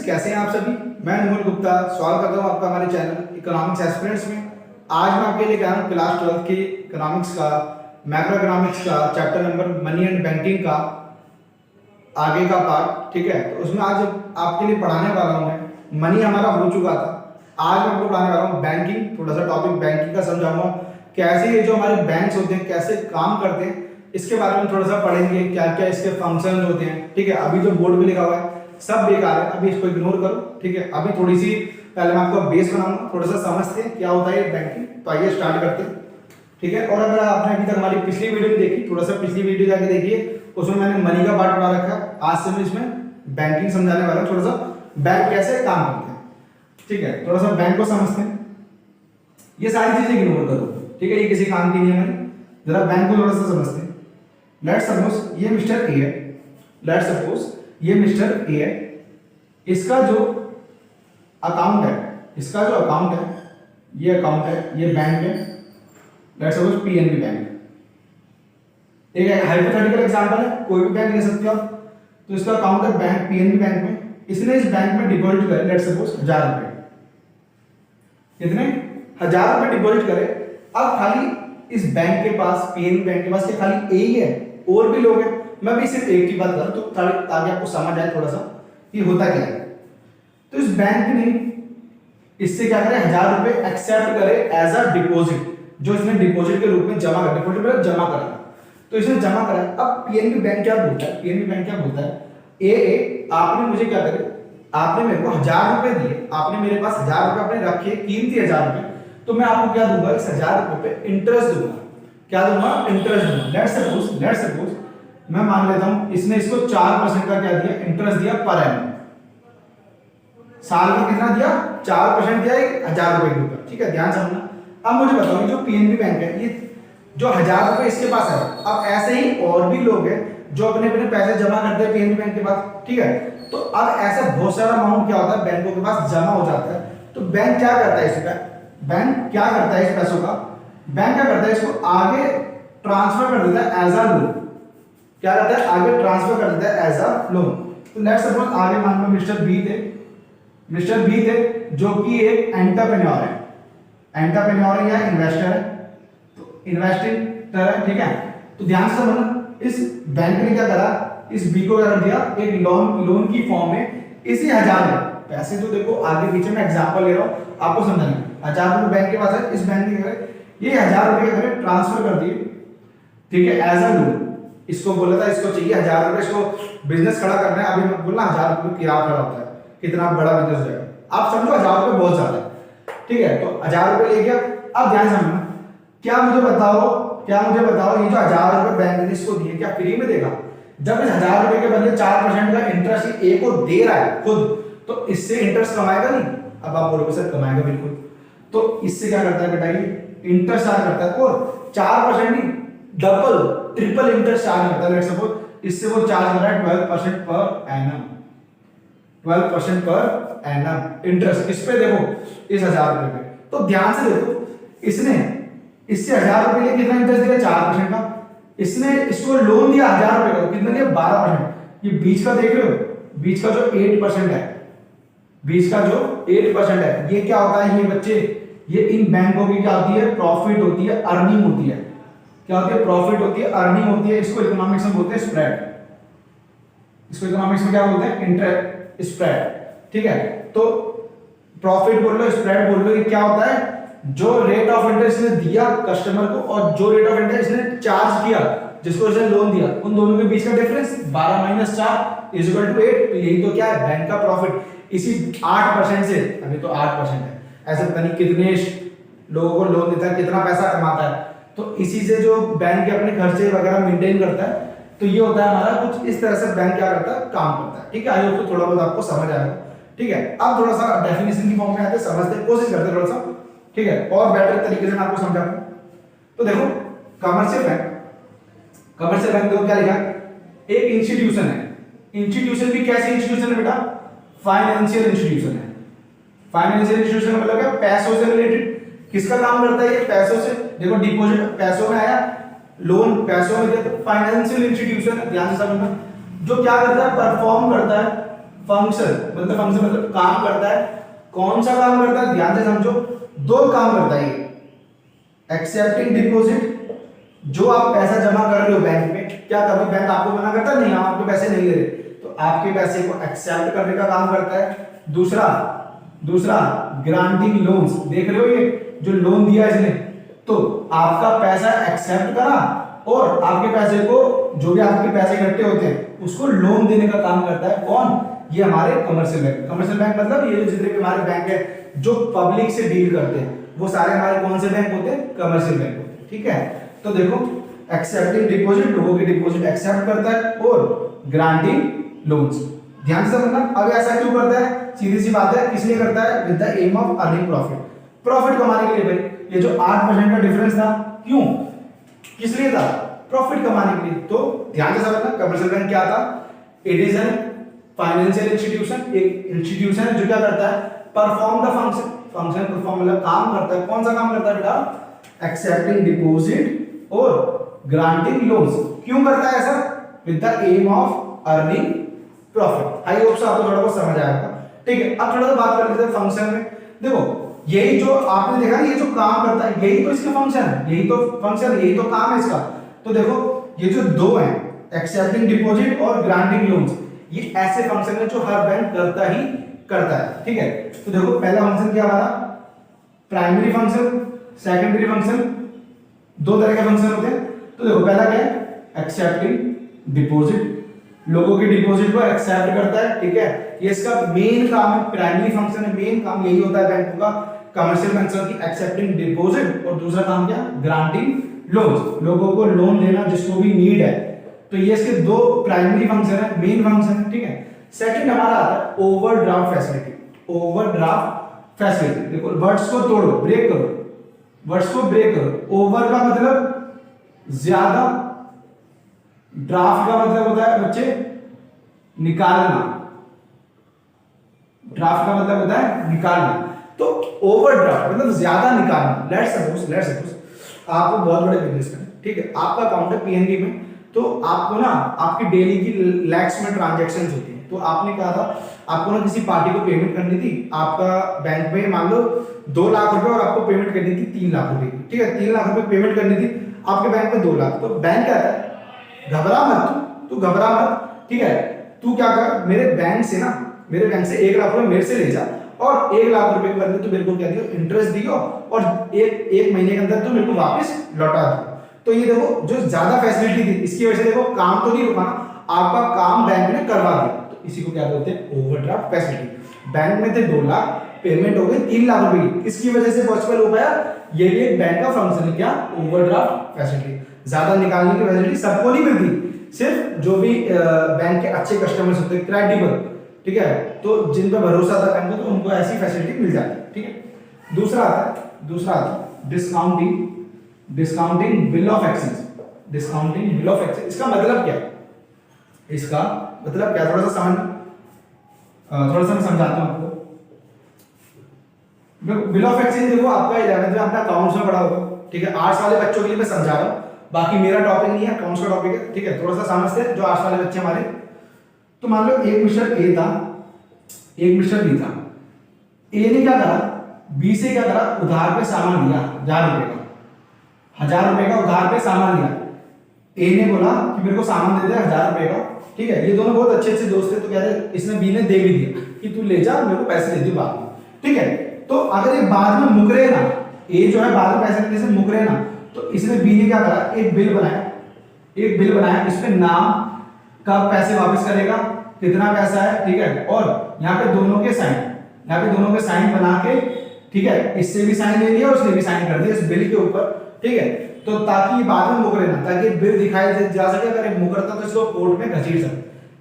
कैसे हैं आप सभी। मैं अनुमोल गुप्ता स्वागत करता हूं आपका हमारे चैनल इकोनॉमिक्स एस्पिरेंट्स में। आज मैं आपके लिए कह रहा हूं क्लास 12 के इकोनॉमिक्स का मैक्रो इकोनॉमिक्स का chapter number money and banking का आगे का पार्ट। ठीक है, तो उसमें आज आपके लिए पढ़ाने वाला हूं मैं। मनी हमारा हो चुका था, आज मैं आपको पढ़ाने वाला हूँ बैंकिंग। थोड़ा सा टॉपिक बैंकिंग का समझाऊंगा, कैसे ये जो हमारे बैंक्स होते हैं कैसे काम करते हैं, इसके बारे में थोड़ा सा पढ़ेंगे, क्या क्या इसके फंक्शन होते हैं। ठीक है, अभी जो बोर्ड पे लिखा हुआ है सब बेकार है, अभी इसको इग्नोर करो। ठीक है, अभी थोड़ी सी पहले मैं आपको बेस बनाऊंगा, थोड़ा सा समझते हैं क्या होता है ये बैंकिंग। तो आइए स्टार्ट करते हैं। ठीक है, और अगर आपने अभी तक हमारी पिछली वीडियो नहीं देखी, थोड़ा सा पिछली वीडियो जाके देखिए, उसमें मैंने मनी का पार्ट पढ़ा रखा है। आज से मैं इसमें बैंकिंग समझाने वाला हूँ, थोड़ा सा बैंक कैसे काम करते हैं। ठीक है, थोड़ा सा बैंक को समझते हैं। ये सारी चीजें इग्नोर करो, ठीक है, ये किसी काम की नहीं है हमारी। जरा बैंक को थोड़ा सा समझते हैं। लेट्स सपोज ये मिस्टर ए है, लेट्स सपोज ये मिस्टर ए है, इसका जो अकाउंट है, इसका जो अकाउंट है, ये अकाउंट है, ये बैंक है, लेट्स सपोज पीएनबी बैंक। एक हाइपोथेटिकल एग्जांपल है, कोई भी बैंक ले सकते हो आप। तो इसका अकाउंट है बैंक पीएनबी बैंक में, इसने इस बैंक में डिपॉजिट करे लेट्स सपोज 1000 रुपए। कितने? 1000 रुपए डिपॉजिट करे। अब खाली इस बैंक के पास, पीएनबी बैंक के पास खाली ए ही है, और भी लोग हैं। मैं भी सिर्फ एक की बात कर रहा हूं, तो ताकि आपको समझ आए थोड़ा सा कि होता क्या है। तो इस बैंक ने इससे क्या करे, 1000 रुपए एक्सेप्ट करे एज अ डिपॉजिट, जो इसने डिपॉजिट के रूप में जमा कर, डिपॉजिट मतलब जमा करा, तो इसने जमा करा। अब पीएनबी बैंक क्या बोलता है, पीएनबी बैंक क्या बोलता है, ए आपने मुझे क्या करे, आपने मेरे को 1000 रुपए दिए, आपने मेरे पास 1000 रुपए आपने रखे, कीमती 1000 रुपए, तो मैं आपको क्या दूंगा, इस 1000 रुपए पे इंटरेस्ट दूंगा। क्या दूंगा? इंटरेस्ट दूंगा। लेट्स सपोज मैं मान लेता हूं इसने इसको 4% का क्या दिया, इंटरेस्ट दिया पर एनम। साल में कितना दिया? 4% दिया 1000 रुपए के ऊपर। ठीक है, ध्यान से समझना। अब मुझे बताओ, जो पीएनबी बैंक है, ये जो 1000 रुपए इसके पास है, अब ऐसे ही और भी लोग हैं जो अपने अपने पैसे जमा करते हैं पीएनबी बैंक के पास। ठीक है, तो अब ऐसा बहुत सारा अमाउंट क्या होता है बैंकों के पास जमा हो जाता है। तो बैंक क्या करता है इसका, बैंक क्या करता है इस पैसों का, बैंक क्या करता है इसको आगे ट्रांसफर कर देता है एज अ लोन। क्या करता है? आगे ट्रांसफर कर देता है एज अ लोन। तो लेट्स सपोज आगे मान लो मिस्टर बी थे जो कि एक एंटरप्रेन्योर है, एंटरप्रेन्योर है या इन्वेस्टर है, तो इन्वेस्टिंग है। ठीक है, तो ध्यान से समझना, इस बैंक ने क्या करा, इस बी को क्या कर दिया, एक लोन की फॉर्म में इसी 1000 में पैसे, तो देखो आगे पीछे मैं एग्जांपल ले रहा हूं आपको समझाने। 1000 रुपए बैंक के पास है, इस बैंक ने क्या करे, ये 1000 रुपए क्या करे, ट्रांसफर कर दिए। ठीक है, एज अ लोन। इसको बोला था इसको चाहिए 1000 रुपए, इसको बिजनेस खड़ा करना है। अभी मैं बोलना 1000 रुपए किराया खड़ा होता है, कितना बड़ा बिजनेस हो जाएगा। आप समझो 1000 रुपए बहुत ज्यादा है। ठीक है, तो 1000 रुपए ले गया। अब ध्यान समझना, क्या मुझे बताओ, ये जो 1000 रुपए बैंक ने इसको दिए, क्या फ्री में देगा? जब इस 1000 रुपए के बदले 4% का इंटरेस्ट ए को दे रहा है खुद, तो इससे इंटरेस्ट कमाएगा नहीं? अब आप बोलोगे सर कमाएगा, बिल्कुल। तो इससे क्या करता है बेटा, ये इंटरेस्ट चार्ज करता है, और 4% नहीं, डबल ट्रिपल इंटरेस्ट चार्ज करता है। लेट्स सपोज इससे वो चार्ज कर रहा है 12% per annum, 12% per annum interest. किस पे? देखो इस 1000 रुपए पे। तो ध्यान से देखो, इसने इससे 1000 रुपए लिए कितना इंटरेस्ट दिया, 4% का। इसने इसको लोन दिया 1000 रुपए का, कितना दिया, 12%। ये बीच का देख रहे हो, बीच का जो 8% है, बीच का जो 8% है, ये क्या होता है, ये बच्चे, ये इन बैंकों की क्या होती है, प्रॉफिट होती है, अर्निंग होती है। क्या होती है? प्रॉफिट होती है, अर्निंग होती है। इसको इकोनॉमिक्स में बोलते हैं स्प्रेड। इसको इकोनॉमिक्स में क्या बोलते हैं? Interest spread. ठीक है, तो प्रॉफिट बोल लो, स्प्रेड बोल लो, ये क्या होता है, जो रेट ऑफ इंटरेस्ट ने दिया कस्टमर को और जो रेट ऑफ इंटरेस्ट ने चार्ज किया जिसको इसने लोन दिया, उन दोनों के बीच का डिफरेंस 12 - 4 = 8। तो यही तो क्या है, बैंक का प्रॉफिट। इसी 8% से, अभी तो 8% है, ऐसे पता नहीं कितने लोगों को लोन देता है, कितना पैसा कमाता है। तो इसी से जो बैंक के अपने खर्चे वगैरह मेंटेन करता है। तो ये होता है हमारा कुछ इस तरह से बैंक क्या करता है, काम करता है। ठीक है, आई होप तो थोड़ा बहुत आपको समझ आएगा। ठीक है, अब थोड़ा सा डेफिनेशन की फॉर्म में आते हैं, समझते हैं, कोशिश करते हैं थोड़ा सा। ठीक है, और बेटर तरीके से मैं आपको समझाता हूं। तो देखो कमर्शियल बैंक देखो क्या लिखा, एक इंस्टीट्यूशन है। इंस्टीट्यूशन भी कैसी इंस्टीट्यूशन है बेटा, फाइनेंशियल इंस्टीट्यूशन है। फाइनेंशियल इंस्टीट्यूशन मतलब क्या, पैसों से रिलेटेड। किसका काम करता है ये, पैसों से। देखो डिपॉजिट पैसों में आया, लोन पैसों में दिया, तो फाइनेंशियल इंस्टीट्यूशन ध्यान से समझना, जो क्या करता है, परफॉर्म करता है फंक्शन मतलब काम करता है। कौन सा काम करता है, ध्यान से समझो, दो काम करता है ये। एक्सेप्टिंग डिपॉजिट, जो आप पैसा जमा कर रहे हो बैंक में, क्या कभी बैंक आपको मना करता है? नहीं, हम आपके पैसे नहीं ले रहे, तो आपके पैसे को एक्सेप्ट करने का काम करता है। दूसरा ग्रांटिंग लोन्स, देख रहे हो ये जो लोन दिया इसने, तो आपका पैसा एक्सेप्ट करा और आपके पैसे को, जो भी आपके पैसे इकट्ठे होते हैं उसको लोन देने का काम करता है। कौन? ये हमारे कमर्शियल बैंक। कमर्शियल बैंक मतलब ये जितने भी हमारे बैंक है जो पब्लिक से डील करते हैं, वो सारे हमारे कौन से बैंक होते हैं? कमर्शियल बैंक होते हैं। ठीक है, तो देखो एक्सेप्टिंग डिपॉजिट, लोगों की डिपॉजिट एक्सेप्ट करता है, और ग्रांटिंग लोन्स। ध्यान से समझना। अब ऐसा क्यों करता है? सीधी सी बात है, किस लिए करता है? With the aim of earning profit, profit कमाने के लिए। भाई ये जो 8% का डिफरेंस था, क्यों, किस लिए था? प्रॉफिट कमाने के लिए। तो ध्यान से समझना, कमर्शियल बैंक क्या था? It is an financial institution, एक इंस्टीट्यूशन जो क्या करता है? Perform the function, function perform मतलब काम करता है। कौन सा काम करता है बेटा? एक्सेप्टिंग डिपॉजिट और ग्रांटिंग लोन्स। क्यों करता है ऐसा? With the aim of earning profit. I hope so आपको थोड़ा बहुत समझ आएगा। ठीक है, अब थोड़ा सा बात कर लेते हैं फंक्शन में। देखो यही जो आपने देखा, ये जो काम करता है यही तो इसका फंक्शन है, यही तो फंक्शन है, यही तो काम है इसका। तो देखो ये जो दो हैं, एक्सेप्टिंग डिपॉजिट और ग्रांटिंग लोन्स, ये ऐसे फंक्शन है जो हर बैंक करता ही करता है। ठीक है, तो देखो पहला फंक्शन क्या हमारा? प्राइमरी फंक्शन, सेकेंडरी फंक्शन, दो तरह के फंक्शन होते हैं। तो देखो पहला क्या है? एक्सेप्टिंग डिपॉजिट, लोगों की डिपॉजिट को एक्सेप्ट करता है। ठीक है, ये इसका मेन काम है, प्राइमरी फंक्शन है, मेन काम यही होता है बैंकों का, कमर्शियल फंक्शन की एक्सेप्टिंग डिपॉजिट। और दूसरा काम क्या? ग्रांटिंग लोन्स, लोगों को लोन देना जिसको भी नीड है। तो ये इसके दो प्राइमरी फंक्शन है, मेन फंक्शन है। ठीक है, सेकंड हमारा आता है ओवरड्राफ्ट फैसिलिटी। ओवरड्राफ्ट फैसिलिटी, देखो वर्ड्स को तोड़ो, ब्रेक करो, वर्ड्स को ब्रेक करो। ओवर का मतलब ज्यादा, ड्राफ्ट का मतलब होता है बच्चे निकालना, ड्राफ्ट का मतलब होता है निकालना। तो ओवरड्राफ्ट मतलब ज्यादा निकालना। लेट्स सपोज आप बहुत बड़े बिजनेसमैन, ठीक है, आपका अकाउंट है पीएनबी में, तो आपको ना आपकी डेली की लैक्स में ट्रांजैक्शंस होती है। तो आपने कहा था आपको ना किसी पार्टी को पेमेंट करनी थी, आपका बैंक में मान लो 2 लाख रुपए और आपको पेमेंट करनी थी 3 लाख रुपए की। ठीक है, 3 लाख रुपए पेमेंट करनी थी, आपके बैंक में 2 लाख। तो बैंक क्या है? घबरा मत, तू घबरा मत। ठीक है, तू क्या कर, मेरे बैंक से 1 लाख रुपए मेरे से ले जा, और 1 लाख रुपए के बदले तू मेरे को क्या दियो? इंटरेस्ट दियो, और एक महीने के अंदर तू मेरे को वापस लौटा दो। तो ये देखो जो ज्यादा फैसिलिटी थी, इसकी वजह से देखो काम तो नहीं रुका ना, आपका काम बैंक ने करवा दिया। तो इसी को क्या बोलते हैं? Overdraft facility. बैंक में थे 2 लाख, पेमेंट हो गई 3 लाख रुपए की, किसकी वजह से पॉसिबल हो पाया? ये भी एक बैंक का फंक्शन है। क्या? Overdraft facility. ज्यादा निकालने की फैसिलिटी सबको नहीं मिलती, सिर्फ जो भी बैंक के अच्छे कस्टमर्स होते हैं, क्रेडिबल, ठीक है, तो जिन पर भरोसा था बैंक को, तो उनको ऐसी फैसिलिटी मिल जाती है। ठीक है, दूसरा आता है discounting bill of exchange. Discounting bill of exchange, इसका मतलब क्या है? इसका मतलब क्या, थोड़ा सा मैं समझाता हूं आपको। बिल ऑफ एक्सचेंज देखो आपका 11th में अपना अकाउंट्स में पढ़ा होगा। ठीक है, आर्ट्स वाले बच्चों के लिए मैं समझा रहा हूं, बाकी मेरा टॉपिक नहीं है, अकाउंट्स का टॉपिक है। ठीक है, थोड़ा सा समझते हैं जो आर्ट्स वाले बच्चे हमारे। तो मान लो एक मिस्टर ए था, एक मिस्टर बी था। ए ने क्या करा? बी से क्या करा? उधार पे सामान लिया 1000 रुपए का, 1000 रुपए का उधार पे सामान लिया। ए ने बोला कि मेरे को सामान दे दे 1000 रुपए का। ठीक है, ये दोनों बहुत अच्छे दोस्त थे, तो कह रहे इसने बी ने दे भी दिया कि तू ले जा, मेरे को पैसे दे दे बाद में। ठीक है, तो अगर ये बाद में मुकरे ना, ए जो है बाद में पैसे देने से मुकरे ना, तो इसने बी ने क्या करा? एक बिल बनाया, इस पे नाम, कब पैसे वापस करेगा, कितना पैसा है, ठीक है, और यहाँ पे दोनों के साइन बना के, ठीक है, इससे भी साइन ले लिया, उसने भी साइन कर दिया इस बिल के ऊपर। ठीक है, तो ताकि बाद में मुकरे ना, ताकि बिल दिखाई जा सके, अगर मुकरता तो इसको कोर्ट में घसीट सके।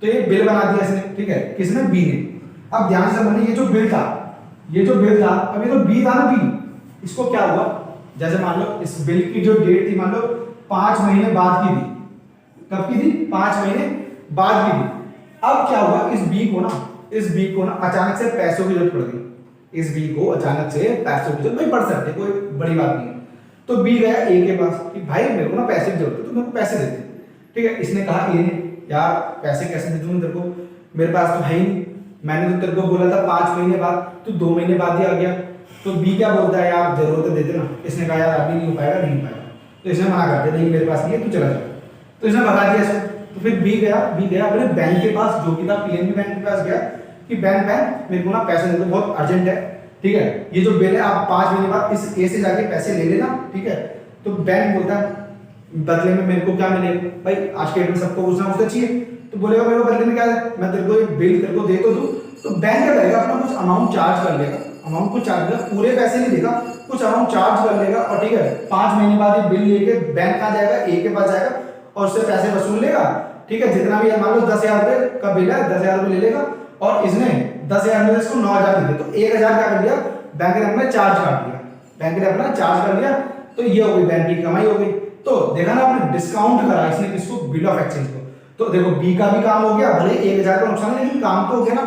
तो ये बिल बना दिया इसने। ठीक है, किसने? बी ने। अब ध्यान से समझिए, ये जो बिल था, अब ये तो बी था ना, बी, इसको क्या हुआ? जैसे मान लो इस बिल की जो डेट थी, मान लो 5 महीने बाद की थी। कब की थी? 5 महीने बाद की थी। अब क्या हुआ? इस बी को ना अचानक से पैसों की जरूरत पड़ गई। इस बी को अचानक से पैसों की जरूरत, भाई पड़ सकते, कोई बड़ी बात नहीं है। तो बी गया ए के पास कि भाई मेरे को ना पैसे की जरूरत है, तो मेरे को पैसे दे दे। ठीक है, इसने कहा ए ने, यार पैसे कैसे दे दूं तेरे को, मेरे पास तो है ही नहीं। मैंने तो तेरे को बोला था 5 महीने बाद, तू 2 महीने बाद ही आ गया। तो बी क्या बोलता है, यार जरूरत है दे देना। इसने कहा यार अभी नहीं हो पाएगा, नहीं हो पाएगा। तो इसने मना कर दिया, नहीं मेरे पास नहीं है, तू चला जा। तो इसने भगा दिया इसे। तो फिर बी गया अपने बैंक के पास, जो कि था पीएनबी बैंक के पास गया कि बैंक मेरे को ना पैसे दे दो, बहुत अर्जेंट है, ठीक है, ये जो बिल है आप 5 महीने बाद इस ए से जाके पैसे ले लेना, ठीक है। तो बैंक बोलता है बदले में मेरे को क्या मिलेगा, भाई आज के डेट में सबको कुछ ना कुछ चाहिए। तो बोलेगा मेरे को बदले में क्या है, मैं तेरे को एक बिल तेरे को दे तो दूं। तो बैंक क्या करेगा, अपना कुछ अमाउंट चार्ज कर लेगा, अमाउंट को चार्ज कर, पूरे पैसे नहीं देगा, कुछ अमाउंट चार्ज कर लेगा, और ठीक है 5 महीने बाद ये बिल लेके बैंक कहाँ जाएगा, ए के पास जाएगा और उससे पैसे वसूल लेगा, ठीक है। जितना भी मान लो 10,000 रुपए का बिल है, 10,000 रुपए ले लेगा, और इसने 10,000 में इसको 9,000 दे दिए, तो 1,000 क्या कर लिया, बैंक ने अपना चार्ज काट लिया, बैंक ने अपना चार्ज कर लिया। तो ये हो गई बैंक की कमाई हो गई। तो देखा ना आपने, डिस्काउंट करा इसने किसको, बिल ऑफ एक्सचेंज को। तो देखो बी का भी काम हो गया, भले 1,000 का नुकसान है लेकिन काम तो हो गया ना,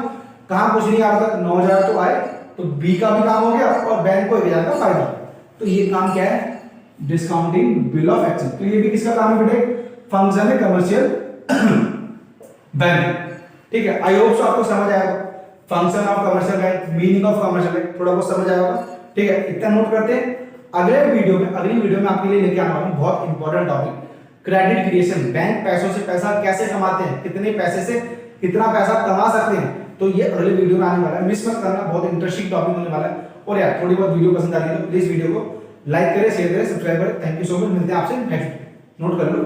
कहां कुछ नहीं आ रहा था, 9,000 तो आए, तो बी का भी काम हो गया और बैंक को 1,000 का फायदा। तो ये काम क्या है, डिस्काउंटिंग बिल ऑफ एक्सचेंज। तो ये भी किसका काम है बेटे, फंक्शन है कमर्शियल बैंक, ठीक है। आई होप सो आपको समझ आएगा, function of commercial bank, meaning of commercial bank थोड़ा बहुत समझ आया होगा, ठीक है। इतना नोट करते हैं। अगली वीडियो में आपके लिए लेके आना हूं बहुत important topic, credit creation. Bank पैसों से पैसा कैसे कमाते हैं, कितने पैसे से कितना पैसा कमा सकते हैं, तो ये अगले वीडियो में आने वाला है, मिस मत करना, बहुत इंटरेस्टिंग टॉपिक होने वाला है। और यार थोड़ी बहुत वीडियो पसंद आ रही है तो प्लीज वीडियो को लाइक करें, शेयर करें, सब्सक्राइब करें। थैंक यू सो मच, मिलते हैं आपसे नेक्स्ट। नोट कर लो।